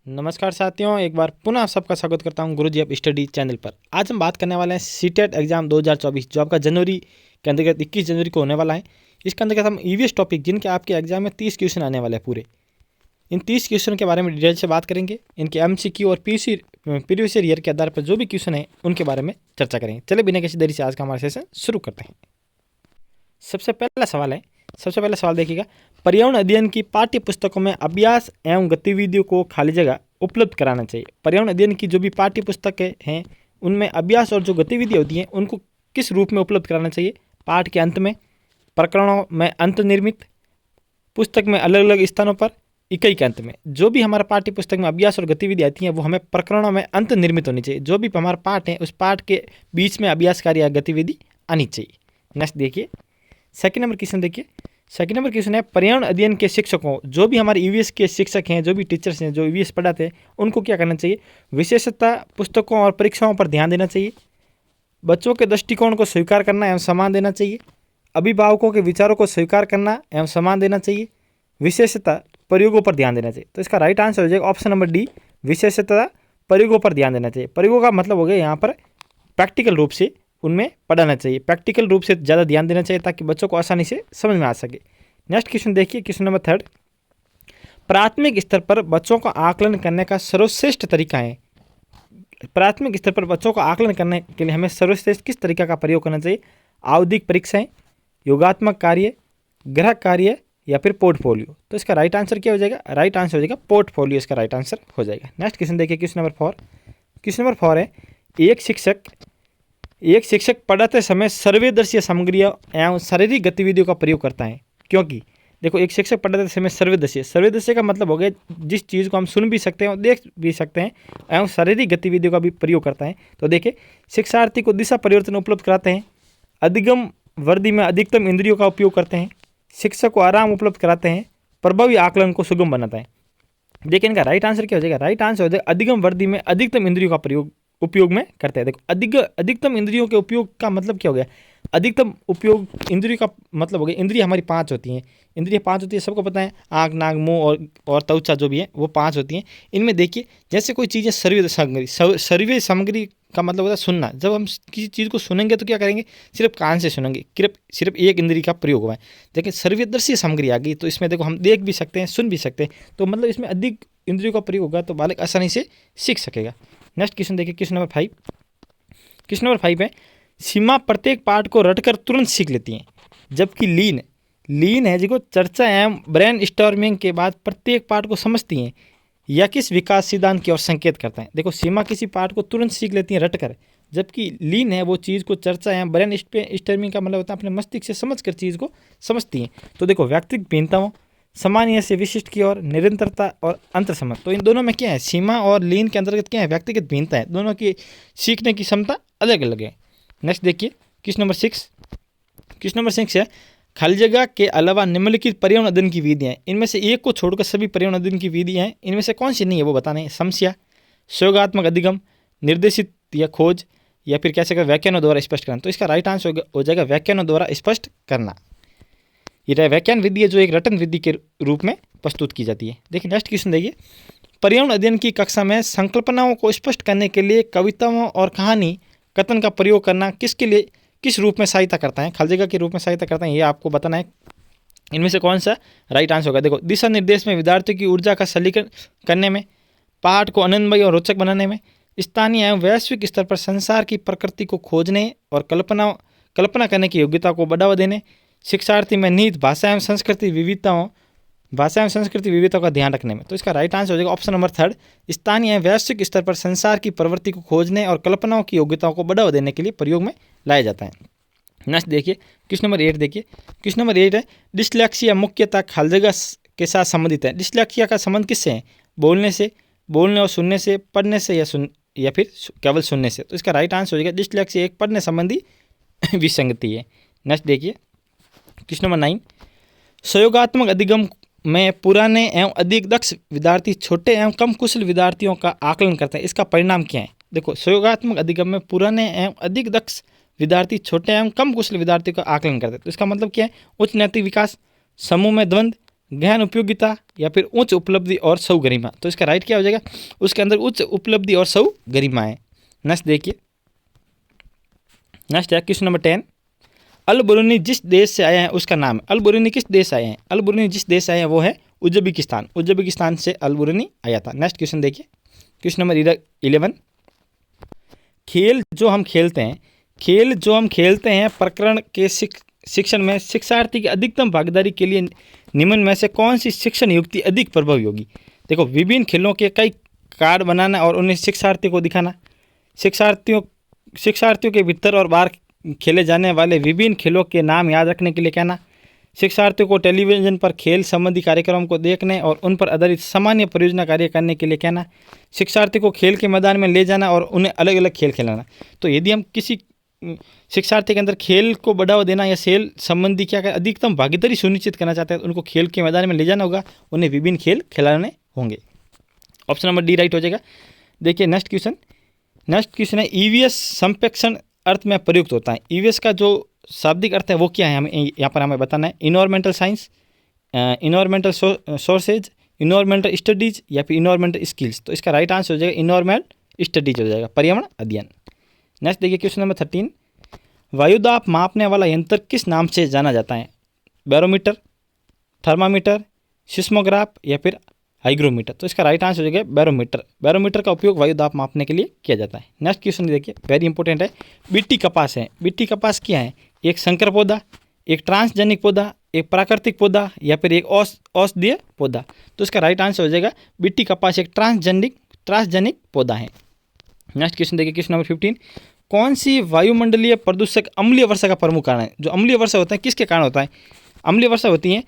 नमस्कार साथियों, एक बार पुनः आप सबका स्वागत करता हूं गुरुजी ऑफ स्टडी चैनल पर। आज हम बात करने वाले हैं सीटेट एग्जाम 2024 जो आपका जनवरी के अंतर्गत 21 जनवरी को होने वाला है। इसके अंतर्गत हम ईवीएस टॉपिक जिनके आपके एग्जाम में 30 क्वेश्चन आने वाले हैं पूरे, इन 30 क्वेश्चन के बारे में डिटेल से बात करेंगे। इनके एमसीक्यू और प्रीवियस ईयर के आधार पर जो भी क्वेश्चन है उनके बारे में चर्चा करेंगे। चले बिना किसी देरी से आज का हमारा सेशन शुरू करते हैं। सबसे पहला सवाल देखिएगा, पर्यावरण अध्ययन की पाठ्य पुस्तकों में अभ्यास एवं गतिविधियों को खाली जगह उपलब्ध कराना चाहिए। पर्यावरण अध्ययन की जो भी पाठ्य पुस्तकें हैं उनमें अभ्यास और जो गतिविधि होती हैं उनको किस रूप में उपलब्ध कराना चाहिए? पाठ के अंत में, प्रकरणों में अंतर्निर्मित, पुस्तक में अलग अलग स्थानों पर, इकाई के अंत में। जो भी हमारा पाठ्य पुस्तक में अभ्यास और गतिविधि आती हैं वो हमें प्रकरणों में अंतर्निर्मित होनी चाहिए। जो भी हमारा पाठ है उस पाठ के बीच में अभ्यास कार्य या गतिविधि आनी चाहिए। नेक्स्ट देखिए, सेकंड नंबर क्वेश्चन देखिए। सेकंड नंबर क्वेश्चन है, पर्यावरण अध्ययन के शिक्षकों, जो भी हमारे ईवीएस के शिक्षक हैं, जो भी टीचर्स हैं जो ईवीएस पढ़ाते हैं, उनको क्या करना चाहिए? विशेषता पुस्तकों और परीक्षाओं पर ध्यान देना चाहिए। बच्चों के दृष्टिकोण को स्वीकार करना एवं सम्मान देना चाहिए। अभिभावकों के विचारों को स्वीकार करना एवं सम्मान देना चाहिए। विशेषता प्रयोगों पर ध्यान देना चाहिए। तो इसका राइट आंसर हो जाएगा ऑप्शन नंबर डी, विशेषता प्रयोगों पर ध्यान देना चाहिए। प्रयोगों का मतलब हो गया यहाँ पर प्रैक्टिकल रूप से उनमें पढ़ाना चाहिए, प्रैक्टिकल रूप से ज़्यादा ध्यान देना चाहिए ताकि बच्चों को आसानी से समझ में आ सके। नेक्स्ट क्वेश्चन देखिए, क्वेश्चन नंबर थर्ड, प्राथमिक स्तर पर बच्चों का आकलन करने का सर्वश्रेष्ठ तरीका है। प्राथमिक स्तर पर बच्चों का आकलन करने के लिए हमें सर्वश्रेष्ठ किस तरीका का प्रयोग करना चाहिए? आवधिक परीक्षाएं, योगात्मक कार्य, ग्रह कार्य या फिर पोर्टफोलियो। तो इसका राइट आंसर क्या हो जाएगा? राइट आंसर हो जाएगा पोर्टफोलियो, इसका राइट आंसर हो जाएगा। नेक्स्ट क्वेश्चन देखिए, question number four. Question number four है, एक शिक्षक पढ़ाते समय सर्वदर्शी सामग्रियों एवं शारीरिक गतिविधियों का प्रयोग करता है। क्योंकि देखो, एक शिक्षक पढ़ाते समय सर्वदर्शी का मतलब हो गया जिस चीज़ को हम सुन भी सकते हैं और देख भी सकते हैं, एवं शारीरिक गतिविधियों का भी प्रयोग करता है। तो देखिए, शिक्षार्थी को दिशा परिवर्तन उपलब्ध कराते हैं, अधिगम वर्दी में अधिकतम इंद्रियों का उपयोग करते हैं, शिक्षक को आराम उपलब्ध कराते हैं, प्रभावी आकलन को सुगम बनाता है। देखिए, इनका राइट आंसर क्या हो जाएगा? राइट आंसर हो जाएगा अधिगम वर्दी में अधिकतम इंद्रियों का उपयोग में करते हैं। देखो, अधिकतम इंद्रियों के उपयोग का मतलब क्या हो गया? अधिकतम उपयोग इंद्रियों का मतलब हो गया, इंद्रिय हमारी 5 होती हैं। इंद्रिय 5 होती है, सबको पता है, आँख, नाक, मुंह और त्वचा जो भी है वो 5 होती हैं। इनमें देखिए, जैसे कोई चीज़ है सर्वे सामग्री का मतलब होता है सुनना। जब हम किसी चीज़ को सुनेंगे तो क्या करेंगे? सिर्फ कान से सुनेंगे, सिर्फ एक इंद्रिय का प्रयोग हुआ है। लेकिन सर्वदर्शी सामग्री आ गई तो इसमें देखो हम देख भी सकते हैं, सुन भी सकते हैं। तो मतलब इसमें अधिक इंद्रियों का प्रयोग होगा तो बालक आसानी से सीख सकेगा। नेक्स्ट क्वेश्चन देखिए, क्वेश्चन नंबर 5। क्वेश्चन नंबर 5 है, सीमा प्रत्येक पाठ को रटकर तुरंत सीख लेती हैं, जबकि लीन है जिसको चर्चा एवं ब्रेन स्टॉर्मिंग के बाद प्रत्येक पाठ को समझती हैं। यह किस विकास सिद्धांत की ओर संकेत करता है? देखो, सीमा किसी पाठ को तुरंत सीख लेती हैं रटकर, जबकि लीन है वो चीज़ को चर्चा एवं ब्रेन स्टॉर्मिंग का मतलब होता है अपने मस्तिष्क से समझकर चीज़ को समझती हैं। तो देखो, व्यक्तिगत भिन्नताओं, सामान्य से विशिष्ट की ओर, निरंतरता और अंतर समझ। तो इन दोनों में क्या है? सीमा और लीन के अंतर्गत क्या है? व्यक्तिगत भिन्नता है। दोनों की सीखने की क्षमता अलग अलग है। नेक्स्ट देखिए, क्वेश्चन नंबर 6। क्वेश्चन नंबर 6 है, खाली जगह के अलावा निम्नलिखित पर्यावरण अध्ययन की विधियाँ, इनमें से एक को छोड़कर सभी पर्यावरण अध्ययन की विधियाँ हैं, इनमें से कौन सी नहीं है वो बताना है। समस्या, सहयोगात्मक अधिगम, निर्देशित या खोज, या फिर कैसे कर व्याख्यानों द्वारा स्पष्ट करना। तो इसका राइट आंसर हो जाएगा व्याख्यानों द्वारा स्पष्ट करना। ये व्याख्यान विधि है जो एक रटन विधि के रूप में प्रस्तुत की जाती है। देखिए, नेक्स्ट क्वेश्चन देखिए, पर्यावरण अध्ययन की कक्षा में संकल्पनाओं को स्पष्ट करने के लिए कविताओं और कहानी कथन का प्रयोग करना किस रूप में सहायता करता है? खाली जगह के रूप में सहायता करता है, ये आपको बताना है। इनमें से कौन सा राइट आंसर होगा? देखो, दिशा निर्देश में, विद्यार्थियों की ऊर्जा का सलीकरण करने में, पाठ को आनंदमय और रोचक बनाने में, स्थानीय एवं वैश्विक स्तर पर संसार की प्रकृति को खोजने और कल्पना करने की योग्यता को बढ़ावा देने, शिक्षार्थी में निहित भाषा एवं संस्कृति विविधताओं का ध्यान रखने में। तो इसका राइट आंसर हो जाएगा ऑप्शन नंबर 3, स्थानीय एवं वैश्विक स्तर पर संसार की प्रवृत्ति को खोजने और कल्पनाओं की योग्यताओं को बढ़ावा देने के लिए प्रयोग में लाया जाता है। नेक्स्ट देखिए, क्वेश्चन नंबर 8 देखिए। क्वेश्चन नंबर 8 है, डिस्लेक्सिया मुख्यतः खाली जगह के साथ संबंधित है। डिस्लेक्सिया का संबंध किससे है? बोलने और सुनने से, पढ़ने से या फिर केवल सुनने से। तो इसका राइट आंसर हो जाएगा डिस्लेक्सिया एक पढ़ने संबंधी विसंगति है। नेक्स्ट देखिए, क्वेश्चन नंबर 9, सहयोगात्मक अधिगम में पुराने एवं अधिक दक्ष विद्यार्थी छोटे एवं कम कुशल विद्यार्थियों का आकलन करते हैं, इसका परिणाम क्या है? देखो, सहयोगात्मक अधिगम में पुराने एवं अधिक दक्ष विद्यार्थी छोटे एवं कम कुशल विद्यार्थियों का आकलन करते हैं। तो इसका मतलब क्या है? उच्च नैतिक विकास, समूह में द्वंद्व, गहन उपयोगिता या फिर उच्च उपलब्धि और सौ गरिमा। तो इसका राइट क्या हो जाएगा, उसके अंदर उच्च उपलब्धि और सौ गरिमा है। नेक्स्ट देखिए, नेक्स्ट है क्वेश्चन नंबर 10। अल बुरुनी जिस देश से आया है उसका नाम है। अल बुरुनी किस देश से आए हैं? अल बुरुनी जिस देश से आए हैं वो है उज्बेकिस्तान। उज्बेकिस्तान से अल बुरुनी आया था। नेक्स्ट क्वेश्चन देखिए, क्वेश्चन नंबर 11। खेल जो हम खेलते हैं, खेल जो हम खेलते हैं प्रकरण के शिक्षण में शिक्षार्थी की अधिकतम भागीदारी के लिए निम्न में से कौन सी शिक्षण युक्ति अधिक प्रभावी होगी? देखो, विभिन्न खेलों के कई कार्ड बनाना और उन्हें शिक्षार्थियों को दिखाना, शिक्षार्थियों के भीतर और बाहर खेले जाने वाले विभिन्न खेलों के नाम याद रखने के लिए कहना, शिक्षार्थियों को टेलीविजन पर खेल संबंधी कार्यक्रम को देखने और उन पर आधारित सामान्य परियोजना कार्य करने के लिए कहना, शिक्षार्थी को खेल के मैदान में ले जाना और उन्हें अलग अलग खेल खिलाना। तो यदि हम किसी शिक्षार्थी के अंदर खेल को बढ़ावा देना या खेल संबंधी क्या कर अधिकतम भागीदारी सुनिश्चित करना चाहते हैं, तो उनको खेल के मैदान में ले जाना होगा, उन्हें विभिन्न खेल खिलाने होंगे। ऑप्शन नंबर डी राइट हो जाएगा। देखिए नेक्स्ट क्वेश्चन है ईवीएस संप्रेक्षण अर्थ में प्रयुक्त होता है। ईवीएस का जो शाब्दिक अर्थ है वो क्या है, हमें यहाँ पर हमें बताना है। Environmental science, environmental sources, environmental studies या फिर इन्वायरमेंटल स्किल्स। तो इसका राइट आंसर हो जाएगा इन्वायरमेंटल स्टडीज हो जाएगा, पर्यावरण अध्ययन। नेक्स्ट देखिए क्वेश्चन नंबर 13। वायुदाब मापने वाला यंत्र किस नाम से जाना जाता है? बैरोमीटर, थर्मामीटर, सिस्मोग्राफ या फिर हाइग्रोमीटर। तो इसका राइट आंसर हो जाएगा बैरोमीटर। बैरोमीटर का उपयोग वायुदाब मापने के लिए किया जाता है। नेक्स्ट क्वेश्चन देखिए, वेरी इंपॉर्टेंट है। बीटी कपास है। बीटी कपास क्या है? एक संकर पौधा, एक ट्रांसजेनिक पौधा, एक प्राकृतिक पौधा या फिर एक औषधीय पौधा। तो इसका राइट आंसर हो जाएगा बीटी कपास एक ट्रांसजेनिक पौधा है। नेक्स्ट क्वेश्चन देखिए, क्वेश्चन नंबर 15। कौन सी वायुमंडलीय प्रदूषक अम्लीय वर्षा का प्रमुख कारण है? जो अम्लीय वर्षा होता है किसके कारण होता है? अम्लीय वर्षा होती है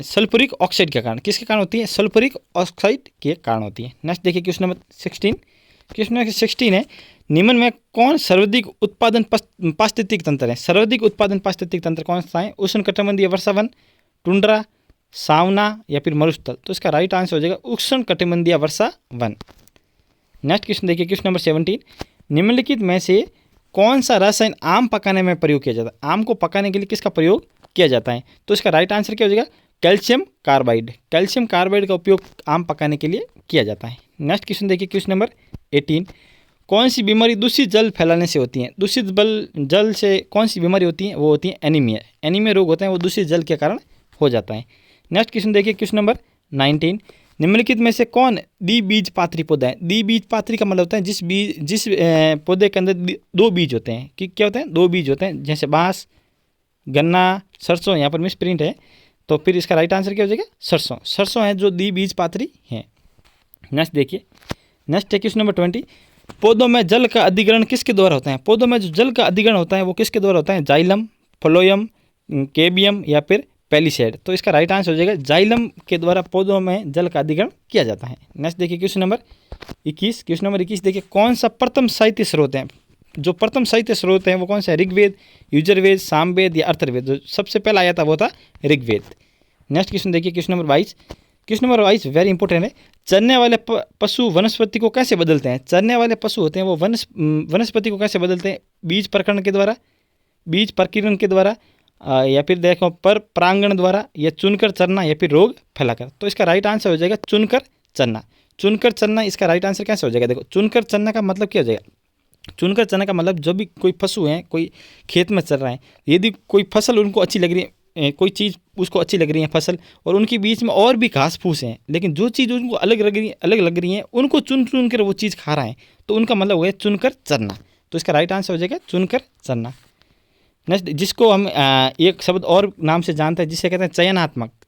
सल्फ्यूरिक ऑक्साइड के कारण। किसके कारण होती है? सल्फ्यूरिक ऑक्साइड के कारण होती है। नेक्स्ट देखिए क्वेश्चन नंबर 16। क्वेश्चन नंबर 16 है निम्न में कौन सर्वाधिक उत्पादन पारिस्थितिक तंत्र है? सर्वाधिक उत्पादन पारिस्थितिक तंत्र कौन सा है? उष्णकटिबंधीय वर्षावन, टुंड्रा, सावना या फिर मरुस्थल। तो इसका राइट आंसर हो जाएगा उष्णकटिबंधीय वर्षावन। नेक्स्ट क्वेश्चन देखिए, क्वेश्चन नंबर 17। निम्नलिखित में से कौन सा रसायन आम पकाने में प्रयोग किया जाता है? आम को पकाने के लिए किसका प्रयोग किया जाता है? तो इसका राइट आंसर क्या हो जाएगा? Calcium carbide. कैल्शियम कार्बाइड का उपयोग आम पकाने के लिए किया जाता है। नेक्स्ट क्वेश्चन देखिए, क्वेश्चन नंबर 18। कौन सी बीमारी दूषित जल फैलाने से होती है? दूषित जल से कौन सी बीमारी होती है? वो होती है एनीमिया। एनीमिया रोग होता है वो दूषित जल के कारण हो जाता है। नेक्स्ट क्वेश्चन देखिए, क्वेश्चन नंबर 19। निम्नलिखित में से कौन द्विबीजपत्री पौधा है? द्विबीजपत्री का मतलब होता है जिस पौधे के अंदर दो बीज होते हैं। कि क्या होते हैं? दो बीज होते हैं, जैसे बांस, गन्ना, सरसों। यहाँ पर मिस प्रिंट है, तो फिर इसका राइट आंसर क्या हो जाएगा? सरसों। सरसों है जो द्विबीजपत्री हैं। नेक्स्ट देखिए, नेक्स्ट है क्वेश्चन नंबर 20। पौधों में जल का अधिग्रहण किसके द्वारा होता है? पौधों में जो जल का अधिग्रहण होता है वो किसके द्वारा होता है? जाइलम, फ्लोएम, कैबियम या फिर पेलिसेड। तो इसका राइट आंसर हो जाएगा जाइलम के द्वारा पौधों में जल का अधिग्रहण किया जाता है। नेक्स्ट देखिए क्वेश्चन नंबर 21। क्वेश्चन नंबर 21 देखिए, कौन सा प्रथम साहित्य स्रोत है? जो प्रथम साहित्य स्रोत है वो कौन सा है? ऋग्वेद, यजुर्वेद, सामवेद या अथर्ववेद। जो सबसे पहला आया था वो था ऋग्वेद। नेक्स्ट क्वेश्चन देखिए, question number 22। Question number 22 very important है। चरने वाले पशु वनस्पति को कैसे बदलते हैं? चरने वाले पशु होते हैं वो वनस्पति को कैसे बदलते हैं? बीज प्रकरण के द्वारा, बीज प्रकीर्णन के द्वारा, या फिर देखो पर परागण द्वारा, या चुनकर चरना या फिर रोग फैलाकर। तो इसका राइट आंसर हो जाएगा चुनकर चरना। चुनकर चरना इसका राइट आंसर कैसे हो जाएगा? देखो, चुनकर चरना का मतलब क्या हो जाएगा? चुनकर चरने का मतलब जो भी कोई पशु हैं, कोई खेत में चल रहा है, यदि कोई फसल उनको अच्छी लग रही है, कोई चीज़ उसको अच्छी लग रही है फसल, और उनके बीच में और भी घास फूस हैं, लेकिन जो चीज़ उनको अलग लग रही है उनको चुन कर वो चीज़ खा रहा है, तो उनका मतलब हो गया चुनकर चरना। तो इसका राइट आंसर हो जाएगा चुनकर चरना। नेक्स्ट, जिसको हम एक शब्द और नाम से जानते हैं जिसे कहते हैं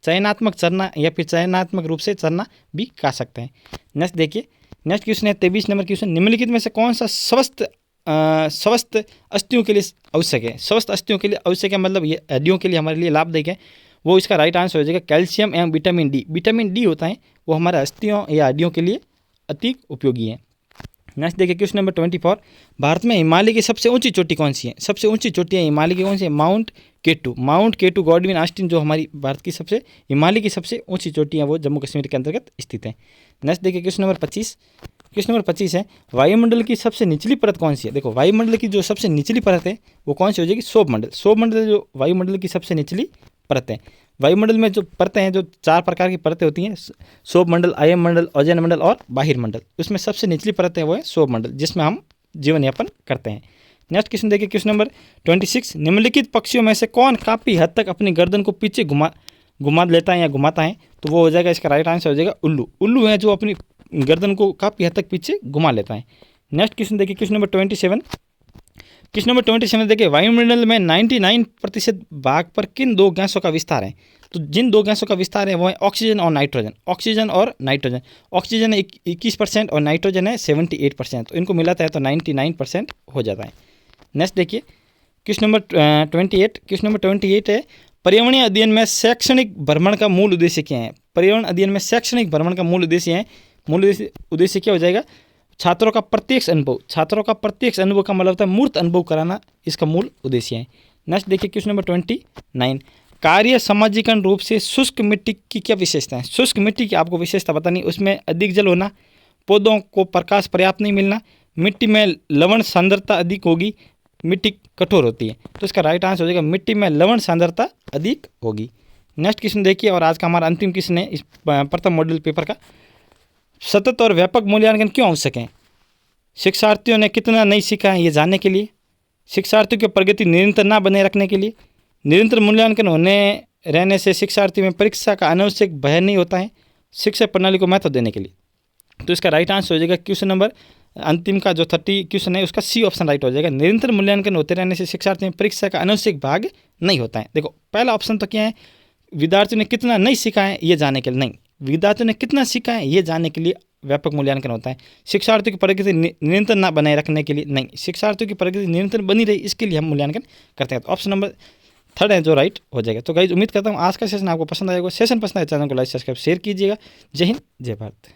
चयनात्मक चरना या फिर चयनात्मक रूप से चरना भी कह सकते हैं। नेक्स्ट देखिए, नेक्स्ट क्वेश्चन है 23 नंबर क्वेश्चन। निम्नलिखित में से कौन सा स्वस्थ अस्थियों के लिए आवश्यक है? स्वस्थ अस्थियों के लिए आवश्यक है मतलब ये हड्डियों के लिए हमारे लिए लाभदायक है, वो इसका राइट आंसर हो जाएगा कैल्शियम एवं विटामिन डी। विटामिन डी होता है वो हमारे अस्थियों या हड्डियों के लिए अति उपयोगी है। नेक्स्ट देखिए क्वेश्चन नंबर 24। भारत में हिमालय की सबसे ऊंची चोटी कौन सी है? सबसे ऊंची चोटी है हिमालय की कौन सी है? माउंट केटू गॉडविन ऑस्टिन जो हमारी भारत की सबसे हिमालय की सबसे ऊंची चोटी है वो जम्मू कश्मीर के अंतर्गत स्थित है। नेक्स्ट देखिए क्वेश्चन नंबर 25। क्वेश्चन नंबर 25 है वायुमंडल की सबसे निचली परत कौन सी है? देखो, वायुमंडल की जो सबसे निचली परत है वो कौन सी हो जाएगी? सौर मंडल। जो वायुमंडल की सबसे निचली परत है वायुमंडल में जो परतें हैं, जो 4 प्रकार की परतें होती हैं, सौभ मंडल, आयन मंडल, ओजोन मंडल और बाहिर मंडल। उसमें सबसे निचली परत है वो है सौभ मंडल, जिसमें हम जीवन यापन करते हैं। नेक्स्ट क्वेश्चन देखिए, क्वेश्चन नंबर 26। निम्नलिखित पक्षियों में से कौन काफ़ी हद तक अपनी गर्दन को पीछे घुमा लेता है या घुमाता है? तो वो हो जाएगा, इसका राइट आंसर हो जाएगा उल्लू। उल्लू है जो अपनी गर्दन को काफ़ी हद तक पीछे घुमा लेता है। नेक्स्ट क्वेश्चन देखिए, क्वेश्चन नंबर 27। क्वेश्चन नंबर 27 देखिए, वायुमंडल में 99% भाग पर किन 2 गैसों का विस्तार है? तो जिन 2 गैसों का विस्तार है वो है ऑक्सीजन और नाइट्रोजन। ऑक्सीजन और नाइट्रोजन, ऑक्सीजन है 21% और नाइट्रोजन है 78%। तो इनको मिलाता है तो 99% हो जाता है। नेक्स्ट देखिए, क्वेश्चन नंबर 28। क्वेश्चन नंबर 28 है, पर्यावरणीय अध्ययन में शैक्षणिक भ्रमण का मूल उद्देश्य क्या है? पर्यावरण अध्ययन में शैक्षणिक भ्रमण का मूल उद्देश्य है, उद्देश्य क्या हो जाएगा? छात्रों का प्रत्यक्ष अनुभव। छात्रों का प्रत्यक्ष अनुभव का मतलब होता है मूर्त अनुभव कराना, इसका मूल उद्देश्य है। नेक्स्ट देखिए, क्वेश्चन नंबर 29। कार्य सामाजिकरण रूप से शुष्क मिट्टी की क्या विशेषता है? शुष्क मिट्टी की आपको विशेषता बतानी, उसमें अधिक जल होना, पौधों को प्रकाश पर्याप्त नहीं मिलना, मिट्टी में लवण सांद्रता अधिक होगी, मिट्टी कठोर होती है। तो इसका राइट आंसर हो जाएगा मिट्टी में लवण सांद्रता अधिक होगी। नेक्स्ट क्वेश्चन देखिए, और आज का हमारा अंतिम क्वेश्चन है इस प्रथम मॉड्यूल पेपर का। सतत और व्यापक मूल्यांकन क्यों आवश्यक है? शिक्षार्थियों ने कितना नहीं सीखा है ये जानने के लिए, शिक्षार्थियों की प्रगति निरंतर ना बने रखने के लिए, निरंतर मूल्यांकन होने रहने से शिक्षार्थी में परीक्षा का अनावश्यक भय नहीं होता है, शिक्षा प्रणाली को महत्व देने के लिए। तो इसका राइट आंसर हो जाएगा क्वेश्चन नंबर अंतिम का जो 30 क्वेश्चन है उसका सी ऑप्शन राइट हो जाएगा। निरंतर मूल्यांकन होते रहने से शिक्षार्थी में परीक्षा का अनावश्यक भाग नहीं होता है। देखो पहला ऑप्शन तो क्या है, विद्यार्थियों ने कितना नहीं सीखा है ये जानने के लिए, नहीं, विद्यार्थियों ने कितना सीखा है ये जानने के लिए व्यापक मूल्यांकन होता है। शिक्षार्थियों की प्रगति निरंतर ना बनाए रखने के लिए नहीं, शिक्षार्थियों की प्रगति निरंतर बनी रही इसके लिए हम मूल्यांकन करते हैं। तो ऑप्शन नंबर 3 है जो राइट हो जाएगा। तो गाइस उम्मीद करता हूँ आज का सेशन आपको पसंद आएगा। सेशन पसंद आए चैनल को लाइक सब्सक्राइब शेयर कीजिएगा। जय हिंद, जय भारत।